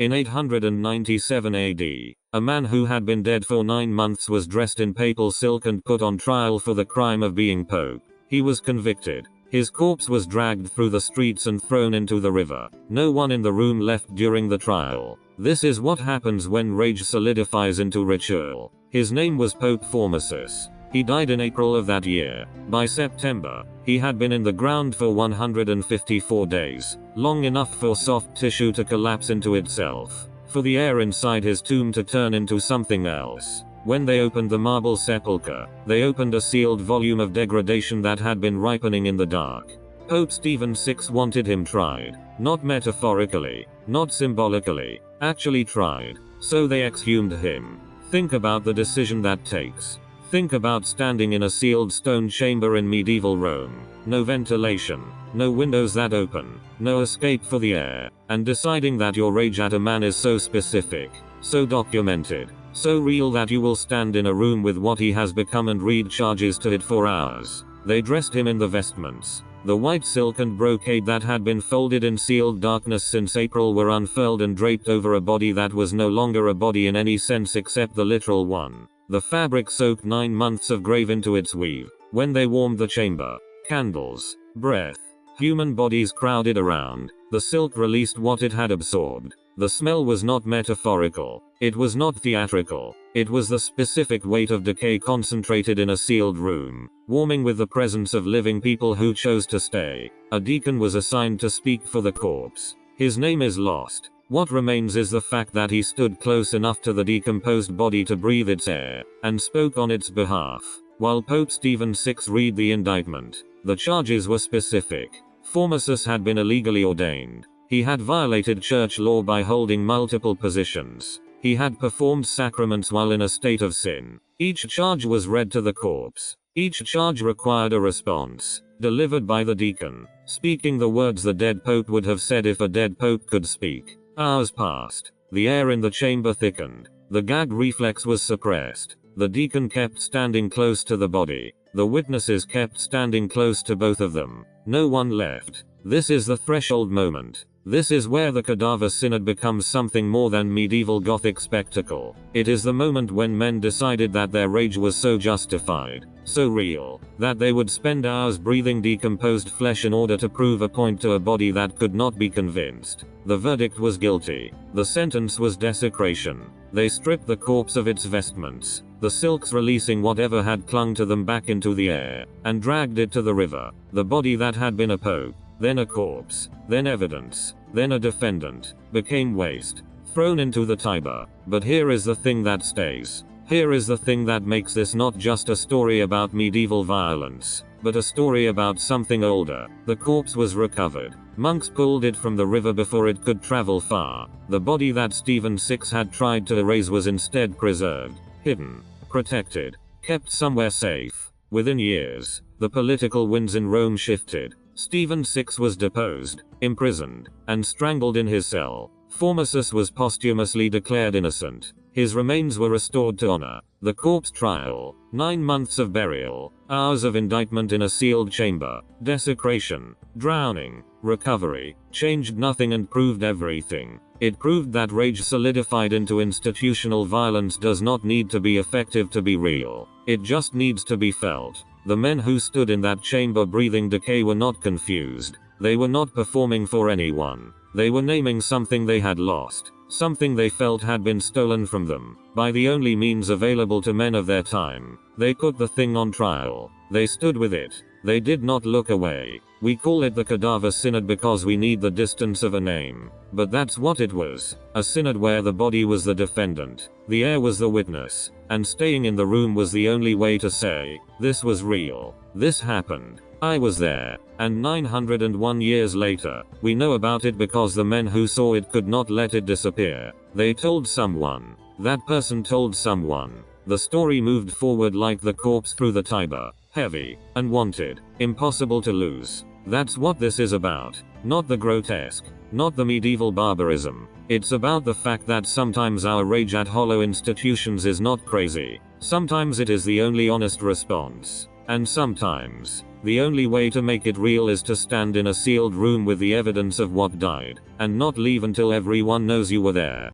In 897 AD, a man who had been dead for 9 months was dressed in papal silk and put on trial for the crime of being pope. He was convicted. His corpse was dragged through the streets and thrown into the river. No one in the room left during the trial. This is what happens when rage solidifies into ritual. His name was Pope Formosus. He died in April of that year. By September, he had been in the ground for 154 days, long enough for soft tissue to collapse into itself, for the air inside his tomb to turn into something else. When they opened the marble sepulchre, they opened a sealed volume of degradation that had been ripening in the dark. Pope Stephen VI wanted him tried, not metaphorically, not symbolically, actually tried. So they exhumed him. Think about the decision that takes. Think about standing in a sealed stone chamber in medieval Rome. No ventilation, no windows that open, no escape for the air, and deciding that your rage at a man is so specific, so documented, so real that you will stand in a room with what he has become and read charges to it for hours. They dressed him in the vestments. The white silk and brocade that had been folded in sealed darkness since April were unfurled and draped over a body that was no longer a body in any sense except the literal one. The fabric soaked 9 months of grave into its weave. When they warmed the chamber, candles, breath, human bodies crowded around. The silk released what it had absorbed. The smell was not metaphorical. It was not theatrical. It was the specific weight of decay concentrated in a sealed room, warming with the presence of living people who chose to stay. A deacon was assigned to speak for the corpse. His name is lost. What remains is the fact that he stood close enough to the decomposed body to breathe its air, and spoke on its behalf. While Pope Stephen VI read the indictment, the charges were specific. Formosus had been illegally ordained. He had violated church law by holding multiple positions. He had performed sacraments while in a state of sin. Each charge was read to the corpse. Each charge required a response, delivered by the deacon, speaking the words the dead pope would have said if a dead pope could speak. Hours passed. The air in the chamber thickened. The gag reflex was suppressed. The deacon kept standing close to the body. The witnesses kept standing close to both of them. No one left. This is the threshold moment. This is where the Cadaver Synod becomes something more than medieval Gothic spectacle. It is the moment when men decided that their rage was so justified, so real, that they would spend hours breathing decomposed flesh in order to prove a point to a body that could not be convinced. The verdict was guilty. The sentence was desecration. They stripped the corpse of its vestments, the silks releasing whatever had clung to them back into the air, and dragged it to the river. The body that had been a pope, then a corpse, then evidence, then a defendant, became waste, thrown into the Tiber. But here is the thing that stays. Here is the thing that makes this not just a story about medieval violence, but a story about something older. The corpse was recovered. Monks pulled it from the river before it could travel far. The body that Stephen VI had tried to erase was instead preserved, hidden, protected, kept somewhere safe. Within years, the political winds in Rome shifted. Stephen VI was deposed, imprisoned, and strangled in his cell. Formosus was posthumously declared innocent. His remains were restored to honor. The corpse trial, 9 months of burial, hours of indictment in a sealed chamber, desecration, drowning, recovery, changed nothing and proved everything. It proved that rage solidified into institutional violence does not need to be effective to be real. It just needs to be felt. The men who stood in that chamber breathing decay were not confused. They were not performing for anyone. They were naming something they had lost, something they felt had been stolen from them, by the only means available to men of their time. They put the thing on trial. They stood with it. They did not look away. We call it the Cadaver Synod because we need the distance of a name. But that's what it was. A synod where the body was the defendant, the air was the witness, and staying in the room was the only way to say, this was real. This happened. I was there. And 901 years later, we know about it because the men who saw it could not let it disappear. They told someone. That person told someone. The story moved forward like the corpse through the Tiber. Heavy, unwanted, impossible to lose. That's what this is about. Not the grotesque, not the medieval barbarism. It's about the fact that sometimes our rage at hollow institutions is not crazy. Sometimes it is the only honest response. And sometimes, the only way to make it real is to stand in a sealed room with the evidence of what died, and not leave until everyone knows you were there.